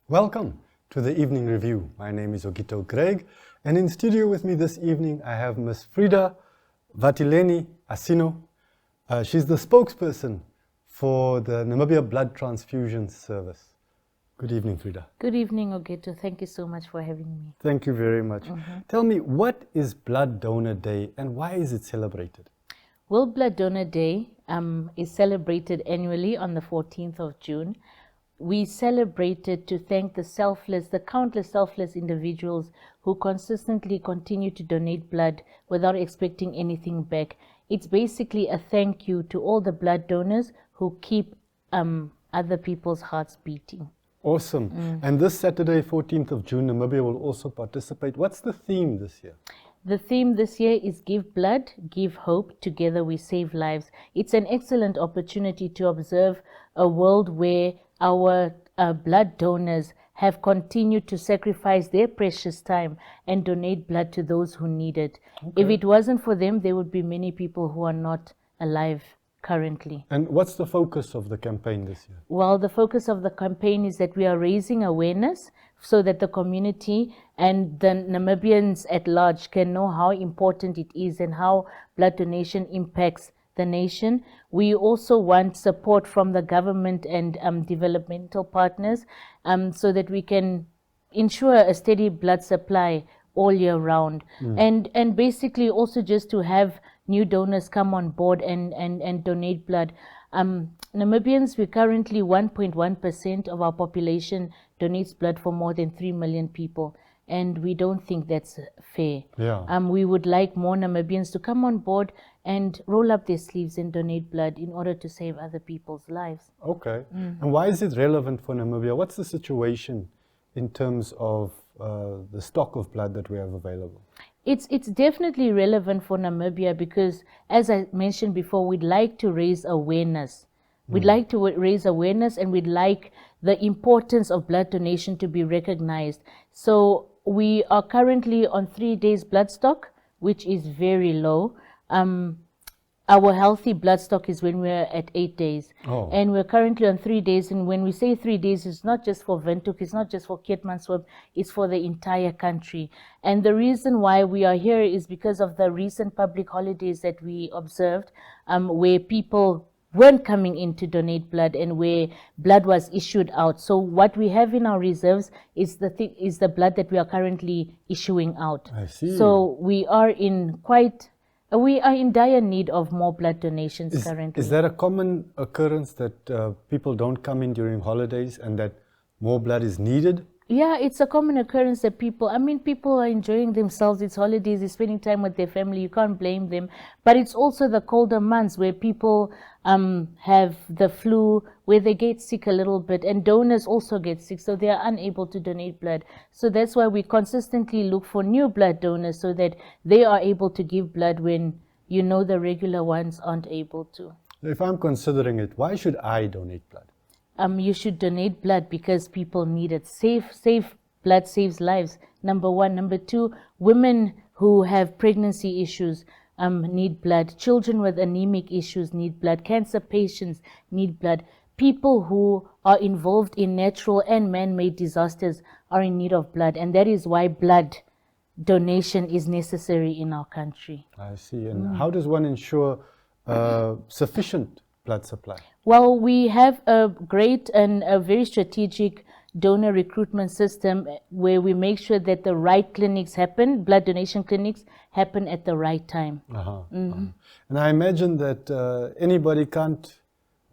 Welcome to the Evening Review. My name is Ogito Greg, and in studio with me this evening I have Miss Frieda Vatileni-Asino. She's the spokesperson for the Namibia Blood Transfusion Service. Good evening, Frieda. Good evening, Ogito. Thank you so much for having me. Thank you very much. Tell me, what is Blood Donor Day and why is it celebrated? World Blood Donor Day is celebrated annually on the 14th of June. We celebrate it to thank the countless selfless individuals who consistently continue to donate blood without expecting anything back. It's basically a thank you to all the blood donors who keep other people's hearts beating. Awesome. And this Saturday, 14th of June, Namibia will also participate. What's the theme this year? The theme this year is Give Blood, Give Hope, Together We Save Lives. It's an excellent opportunity to observe a world where our blood donors have continued to sacrifice their precious time and donate blood to those who need it. Okay. If it wasn't for them, there would be many people who are not alive currently. And what's the focus of the campaign this year? Well, the focus of the campaign is that we are raising awareness so that the community and the Namibians at large can know how important it is and how blood donation impacts the nation. We also want support from the government and developmental partners so that we can ensure a steady blood supply all year round. And basically also just to have new donors come on board and donate blood. Namibians, we currently 1.1% of our population donates blood for more than 3 million people. And we don't think that's fair. Yeah. We would like more Namibians to come on board and roll up their sleeves and donate blood in order to save other people's lives. Okay. And why is it relevant for Namibia? What's the situation in terms of the stock of blood that we have available? It's definitely relevant for Namibia because, as I mentioned before, we'd like to raise awareness. We'd like to raise awareness, and we'd like the importance of blood donation to be recognized. So we are currently on 3 days blood stock, which is very low. Our healthy blood stock is when we're at 8 days. Oh. And we're currently on 3 days. And when we say 3 days, it's not just for Windhoek, it's not just for Keetmanshoop, it's for the entire country. And the reason why we are here is because of the recent public holidays that we observed, where people weren't coming in to donate blood and where blood was issued out. So what we have in our reserves is the blood that we are currently issuing out. I see. So we are in dire need of more blood donations currently. Is that a common occurrence that people don't come in during holidays and that more blood is needed? Yeah, it's a common occurrence that people are enjoying themselves. It's holidays, they're spending time with their family. You can't blame them. But it's also the colder months where people have the flu, where they get sick a little bit, and donors also get sick, so they are unable to donate blood. So that's why we consistently look for new blood donors so that they are able to give blood when the regular ones aren't able to. If I'm considering it, why should I donate blood? You should donate blood because people need it. Safe blood saves lives, number one. Number two, women who have pregnancy issues need blood. Children with anemic issues need blood. Cancer patients need blood. People who are involved in natural and man-made disasters are in need of blood. And that is why blood donation is necessary in our country. I see. And how does one ensure sufficient blood supply? Well, we have a great and a very strategic donor recruitment system where we make sure that the right clinics happen, blood donation clinics happen at the right time. And I imagine that anybody can't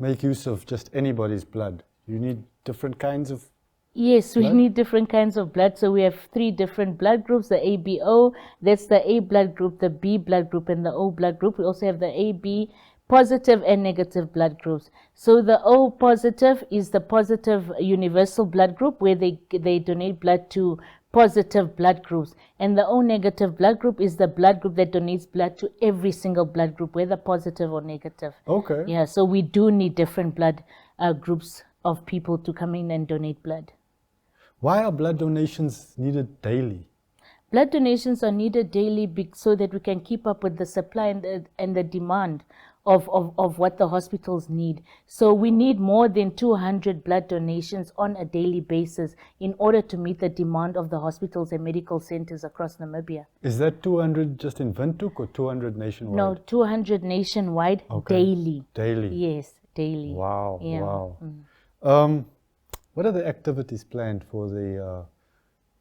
make use of just anybody's blood. You need different kinds of Yes, we blood? need different kinds of blood. So we have 3 different blood groups, the ABO, that's the A blood group, the B blood group, and the O blood group. We also have the AB positive and negative blood groups. So the O positive is the positive universal blood group where they donate blood to positive blood groups. And the O negative blood group is the blood group that donates blood to every single blood group, whether positive or negative. Okay. Yeah, so we do need different blood groups of people to come in and donate blood. Why are blood donations needed daily? Blood donations are needed daily so that we can keep up with the supply and the demand of what the hospitals need. So we need more than 200 blood donations on a daily basis in order to meet the demand of the hospitals and medical centers across Namibia. Is that 200 just in Windhoek or 200 nationwide? No, 200 nationwide daily. Daily? Yes, daily. Wow, Yeah. wow. What are the activities planned for the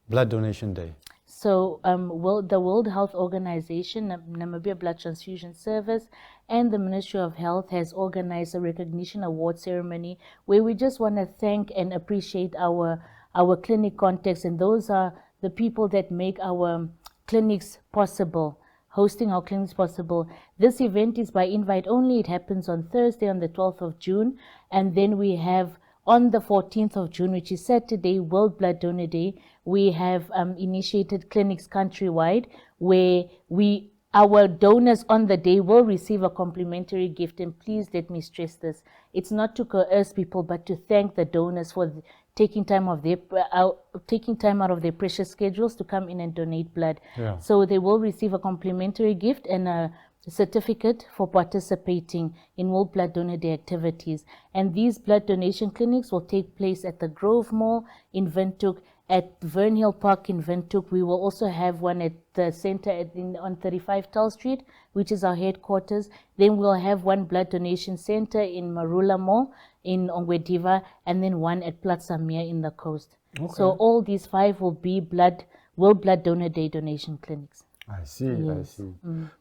Blood Donation Day? So the World Health Organization, Namibia Blood Transfusion Service, and the Ministry of Health has organized a recognition award ceremony where we just want to thank and appreciate our clinic contacts, and those are the people that make our clinics possible, hosting our clinics possible. This event is by invite only. It happens on Thursday, on the 12th of June, and then we have on the 14th of June, which is Saturday, World Blood Donor Day. We have initiated clinics countrywide where our donors on the day will receive a complimentary gift. And please let me stress this. It's not to coerce people, but to thank the donors for taking time out of their precious schedules to come in and donate blood. Yeah. So they will receive a complimentary gift and a certificate for participating in World Blood Donor Day activities. And these blood donation clinics will take place at the Grove Mall in Windhoek, at Vernhill Park in Windhoek. We will also have one at the center on 35 Tull Street, which is our headquarters. Then we'll have one blood donation center in Marula Mall in Ongwediva, and then one at Plaza Meer in the coast. Okay. So all these 5 will be World Blood Donor Day donation clinics. I see, Yes. I see.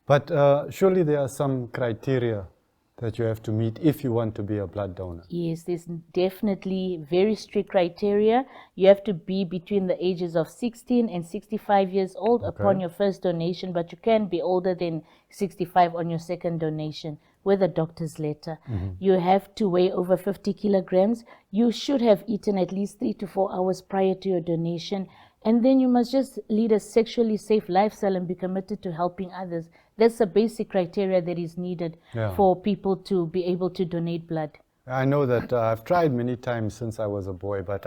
But surely there are some criteria that you have to meet if you want to be a blood donor. Yes, there's definitely very strict criteria. You have to be between the ages of 16 and 65 years old upon your first donation, but you can be older than 65 on your second donation with a doctor's letter. You have to weigh over 50 kilograms. You should have eaten at least 3 to 4 hours prior to your donation. And then you must just lead a sexually safe lifestyle and be committed to helping others. That's the basic criteria that is needed for people to be able to donate blood. I know that I've tried many times since I was a boy, but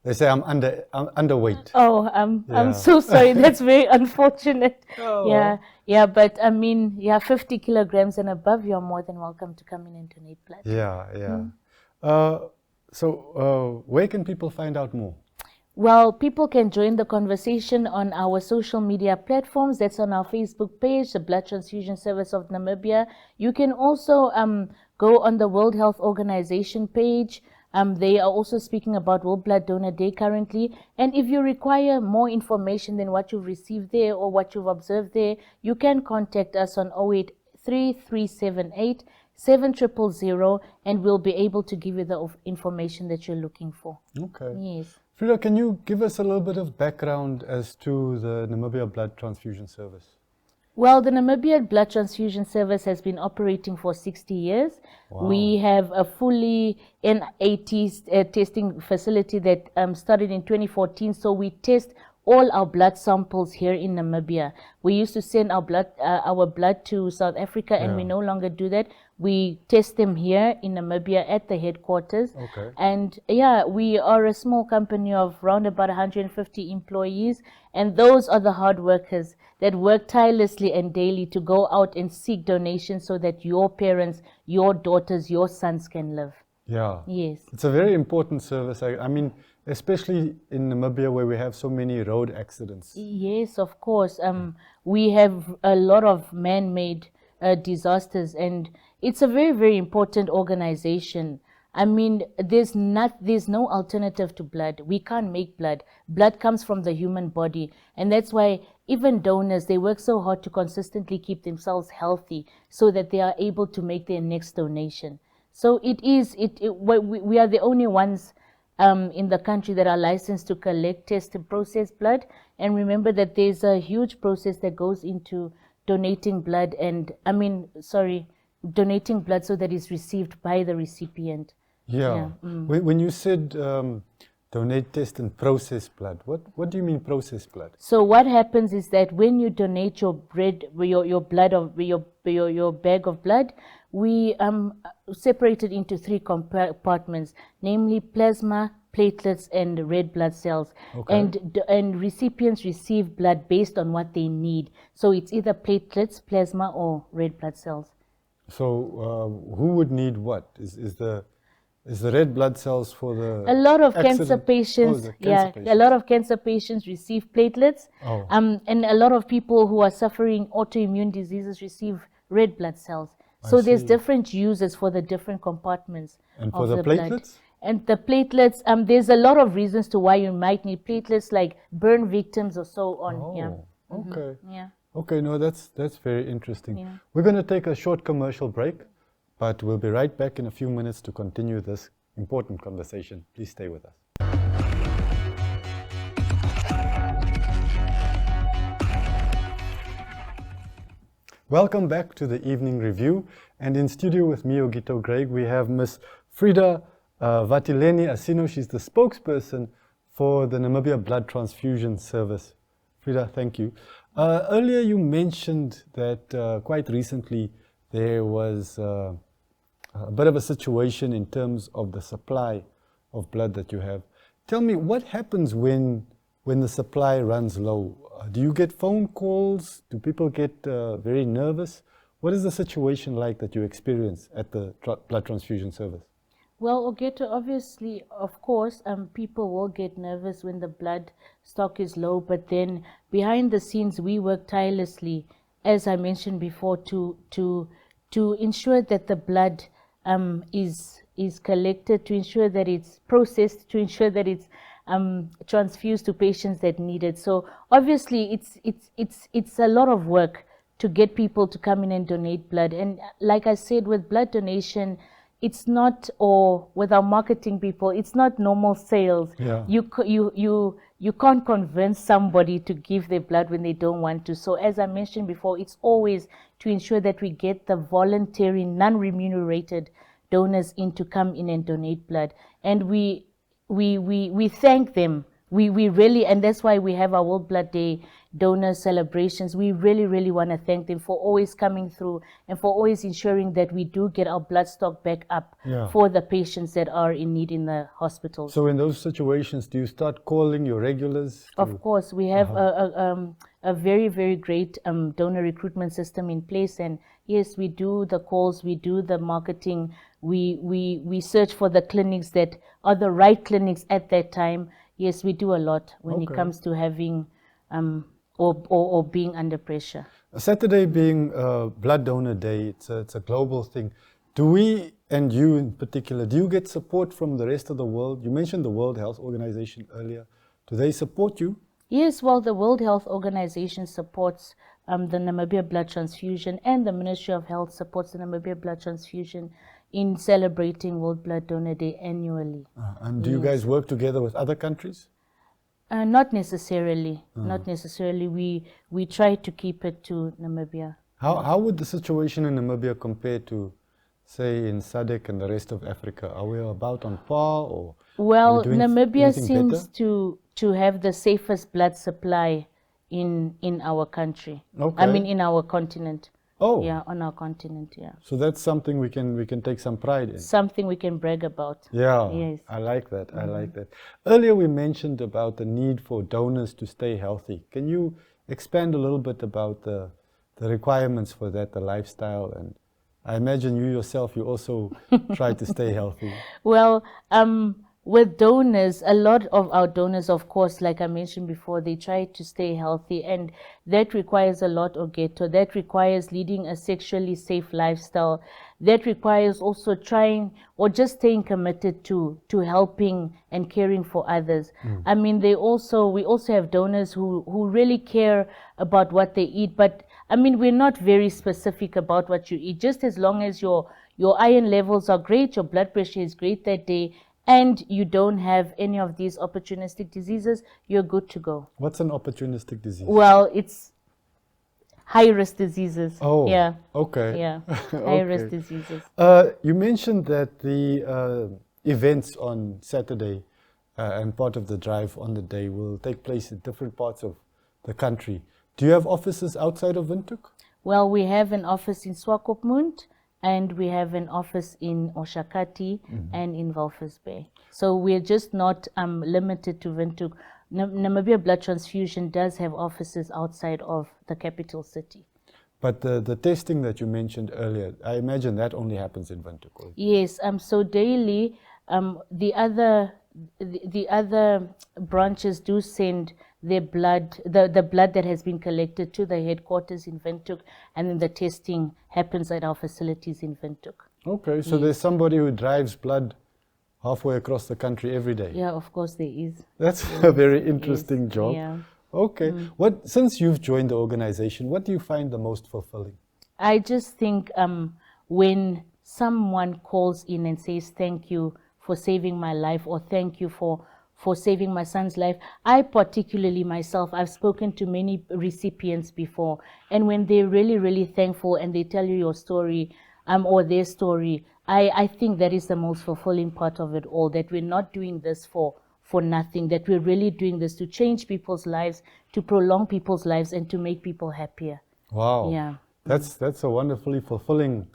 they say I'm underweight. Oh, I'm so sorry. That's very unfortunate. Oh. Yeah, but I mean, 50 kilograms and above, you're more than welcome to come in and donate blood. Yeah. So where can people find out more? Well, people can join the conversation on our social media platforms. That's on our Facebook page, the Blood Transfusion Service of Namibia. You can also go on the World Health Organization page. They are also speaking about World Blood Donor Day currently. And if you require more information than what you've received there or what you've observed there, you can contact us on 083 378 7000, and we'll be able to give you the information that you're looking for. Okay. Yes. Frieda, can you give us a little bit of background as to the Namibia Blood Transfusion Service? Well, the Namibia Blood Transfusion Service has been operating for 60 years. Wow. We have a fully NAT testing facility that started in 2014. So we test all our blood samples here in Namibia. We used to send our blood to South Africa, and we no longer do that. We test them here in Namibia at the headquarters. Okay. And we are a small company of around about 150 employees, and those are the hard workers that work tirelessly and daily to go out and seek donations so that your parents, your daughters, your sons can live. Yeah. Yes. It's a very important service. I mean, especially in Namibia where we have so many road accidents. Yes, of course. We have a lot of man-made disasters, and it's a very, very important organization. I mean, there's no alternative to blood. We can't make blood. Blood comes from the human body, and that's why even donors, they work so hard to consistently keep themselves healthy so that they are able to make their next donation. So we are the only ones in the country that are licensed to collect, test, and process blood. And remember that there's a huge process that goes into donating blood, donating blood so that it's received by the recipient. Yeah. When you said donate, test, and process blood, what do you mean process blood? So what happens is that when you donate your bag of blood, we separate it into 3 compartments, namely plasma, platelets, and red blood cells. Okay. And recipients receive blood based on what they need. So it's either platelets, plasma, or red blood cells. So who would need what? Is the red blood cells for the A lot of accident? cancer patients, the yeah, cancer a patients. lot of cancer patients receive platelets, Oh. and a lot of people who are suffering autoimmune diseases receive red blood cells. So there's see. different uses for the different compartments And for of the the blood. platelets? And the platelets, there's a lot of reasons to why you might need platelets, like burn victims or so on. Yeah. Oh, okay. Yeah. Okay, no, that's very interesting. Yeah. We're going to take a short commercial break, but we'll be right back in a few minutes to continue this important conversation. Please stay with us. Welcome back to the evening review, and in studio with me, Ogito Greg, we have Miss Frieda Vatileni-Asino. She's the spokesperson for the Namibia Blood Transfusion Service. Frieda, thank you. Earlier you mentioned that quite recently there was a bit of a situation in terms of the supply of blood that you have. Tell me, what happens when the supply runs low? Do you get phone calls? Do people get very nervous? What is the situation like that you experience at the blood transfusion service? Well, Ogeto, obviously, of course, people will get nervous when the blood stock is low, but then behind the scenes, we work tirelessly, as I mentioned before, to ensure that the blood is collected, to ensure that it's processed, to ensure that it's transfused to patients that need it. So obviously, it's a lot of work to get people to come in and donate blood. And like I said, with blood donation, it's not, or with our marketing people, it's not normal sales. Yeah. You can't convince somebody to give their blood when they don't want to. So as I mentioned before, it's always to ensure that we get the voluntary, non-remunerated donors in to come in and donate blood. And we thank them. We really, and that's why we have our World Blood Day donor celebrations. We really want to thank them for always coming through and for always ensuring that we do get our blood stock back up for the patients that are in need in the hospitals. So in those situations, do you start calling your regulars? Of course, we have a very great donor recruitment system in place, and yes, we do the calls, we do the marketing, we search for the clinics that are the right clinics at that time. Yes, we do a lot when it comes to having or being under pressure. Saturday being Blood Donor Day, it's a global thing. Do we, and you in particular, do you get support from the rest of the world? You mentioned the World Health Organization earlier. Do they support you? Yes, well, the World Health Organization supports the Namibia Blood Transfusion, and the Ministry of Health supports the Namibia Blood Transfusion in celebrating World Blood Donor Day annually. And do you guys work together with other countries? Not necessarily. Not necessarily. We try to keep it to Namibia. How would the situation in Namibia compare to, say, in SADC and the rest of Africa? Are we about on par, or? Well, Namibia seems better? to have the safest blood supply in our country. Okay. I mean, in our continent. Oh. Yeah, on our continent, yeah. So that's something we can take some pride in. Something we can brag about. Yeah, Yes. I like that. I like that. Earlier we mentioned about the need for donors to stay healthy. Can you expand a little bit about the requirements for that, the lifestyle? And I imagine you yourself, you also try to stay healthy. Well, with donors, a lot of our donors, of course, like I mentioned before, they try to stay healthy, and that requires a lot of ghetto. That requires leading a sexually safe lifestyle. That requires also trying or just staying committed to helping and caring for others. I mean, we also have donors who really care about what they eat, but I mean, we're not very specific about what you eat. Just as long as your iron levels are great, your blood pressure is great that day, and you don't have any of these opportunistic diseases, you're good to go. What's an opportunistic disease? Well, it's high-risk diseases. Oh, yeah. Okay. Yeah, high-risk diseases. You mentioned that the events on Saturday and part of the drive on the day will take place in different parts of the country. Do you have offices outside of Windhoek? Well, we have an office in Swakopmund, and we have an office in Oshakati and in Walvis Bay. So we're just not limited to Windhoek. Namibia Blood Transfusion does have offices outside of the capital city. But the testing that you mentioned earlier, I imagine that only happens in Windhoek. Yes, so daily, the other branches do send their blood, the blood that has been collected to the headquarters in Windhoek, and then the testing happens at our facilities in Windhoek. Okay, so there's somebody who drives blood halfway across the country every day. Yeah, of course there is. That's a very interesting job. Yeah. Okay, since you've joined the organization, what do you find the most fulfilling? I just think when someone calls in and says thank you for saving my life, or thank you for saving my son's life. I particularly myself, I've spoken to many recipients before, and when they're really, really thankful and they tell you your story or their story, I think that is the most fulfilling part of it all, that we're not doing this for nothing, that we're really doing this to change people's lives, to prolong people's lives, and to make people happier. Wow. Yeah. That's a wonderfully fulfilling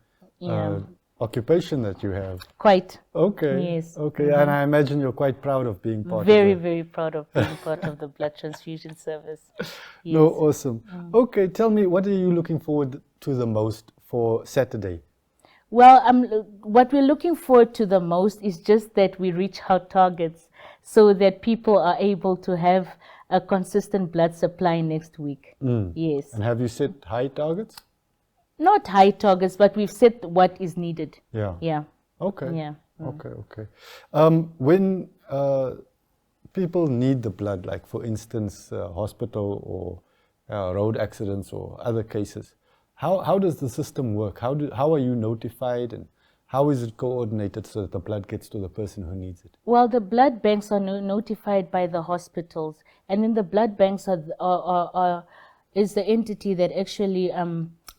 occupation that you have. Quite. Okay. Yes. Okay, and I imagine you're quite proud of being part Very, of it. very proud of being part of the blood transfusion service. Yes. No, awesome. Okay, tell me, what are you looking forward to the most for Saturday? Well, what we're looking forward to the most is just that we reach our targets so that people are able to have a consistent blood supply next week. Yes. And have you set high targets? Not high targets, but we've set what is needed. Yeah. Yeah. Okay. Yeah. Okay. When people need the blood, like for instance, hospital or road accidents or other cases, how does the system work? How are you notified, and how is it coordinated so that the blood gets to the person who needs it? Well, the blood banks are notified by the hospitals, and then the blood banks is the entity that actually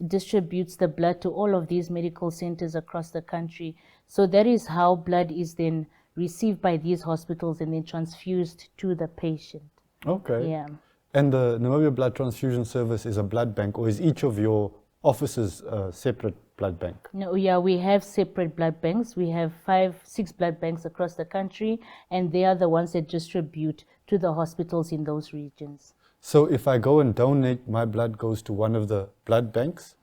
distributes the blood to all of these medical centers across the country. So that is how blood is then received by these hospitals and then transfused to the patient. Okay. Yeah. And the Namibia Blood Transfusion Service is a blood bank, or is each of your offices a separate blood bank? No, yeah, we have separate blood banks. We have 6 blood banks across the country, and they are the ones that distribute to the hospitals in those regions. So if I go and donate, my blood goes to one of the blood banks,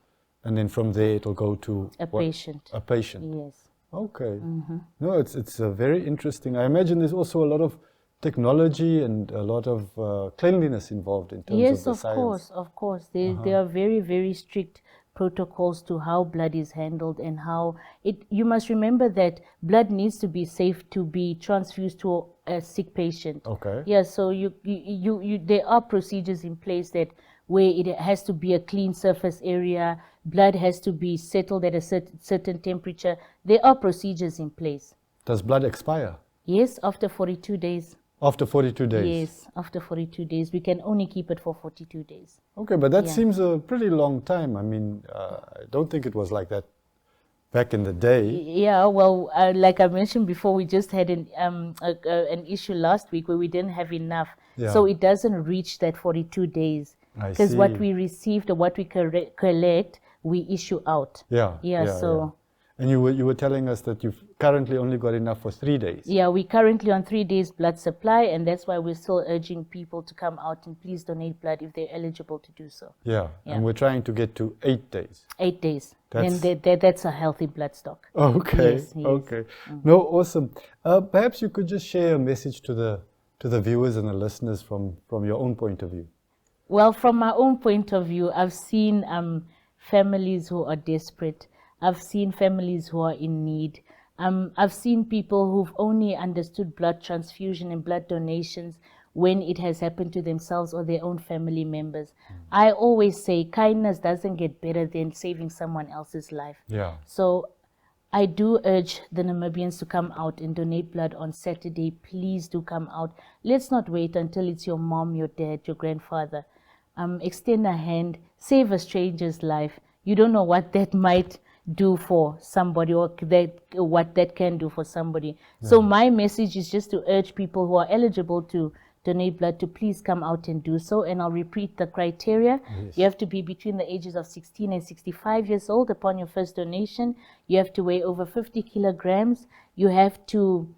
and then from there it'll go to A patient. A patient. Yes. Okay. No, it's very interesting. I imagine there's also a lot of technology and a lot of cleanliness involved in terms Yes, of the of science. course, of course. There are very, very strict protocols to how blood is handled and how it. You must remember that blood needs to be safe to be transfused to a sick patient. Okay. Yeah, so there are procedures in place that where it has to be a clean surface area, blood has to be settled at a certain temperature. There are procedures in place. Does blood expire? Yes, after 42 days. After 42 days? Yes, after 42 days. We can only keep it for 42 days. Okay, but that seems a pretty long time. I mean, I don't think it was like that back in the day. Yeah, well, like I mentioned before, we just had an issue last week where we didn't have enough. Yeah. So it doesn't reach that 42 days. I Because what see. we received or what we collect, we issue out. Yeah. So And you were telling us that you've currently only got enough for 3 days. yeah, we're currently on 3 days blood supply, and that's why we're still urging people to come out and please donate blood if they're eligible to do so. Yeah. Yeah. And we're trying to get to 8 days. 8 days. That's- Then that's a healthy blood stock. Okay. Yes, yes. Okay. No, awesome. Perhaps you could just share a message to the viewers and the listeners from your own point of view. Well, from my own point of view, I've seen families who are desperate. I've seen families who are in need. I've seen people who've only understood blood transfusion and blood donations when it has happened to themselves or their own family members. I always say kindness doesn't get better than saving someone else's life. Yeah. So I do urge the Namibians to come out and donate blood on Saturday. Please do come out. Let's not wait until it's your mom, your dad, your grandfather. Extend a hand, save a stranger's life. You don't know what that might do for somebody or what that can do for somebody. So my message is just to urge people who are eligible to donate blood to please come out and do so. And I'll repeat the criteria. Yes. You have to be between the ages of 16 and 65 years old upon your first donation. You have to weigh over 50 kilograms. You have to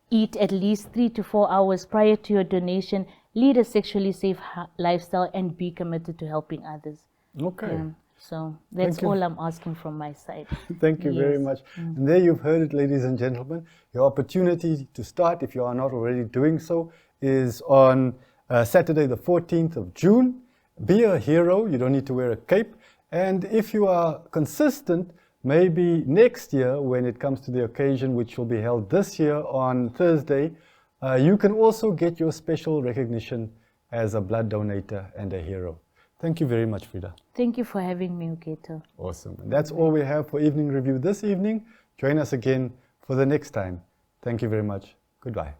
eat at least 3 to 4 hours prior to your donation. Lead a sexually safe lifestyle and be committed to helping others. Okay. Yeah. So that's Thank you. all I'm asking from my side. Thank you very Yes. much. And there you've heard it, ladies and gentlemen. Your opportunity to start, if you are not already doing so, is on Saturday the 14th of June. Be a hero. You don't need to wear a cape. And if you are consistent, maybe next year when it comes to the occasion, which will be held this year on Thursday, you can also get your special recognition as a blood donator and a hero. Thank you very much, Frieda. Thank you for having me, Uketo. Awesome. And that's all we have for Evening Review this evening. Join us again for the next time. Thank you very much. Goodbye.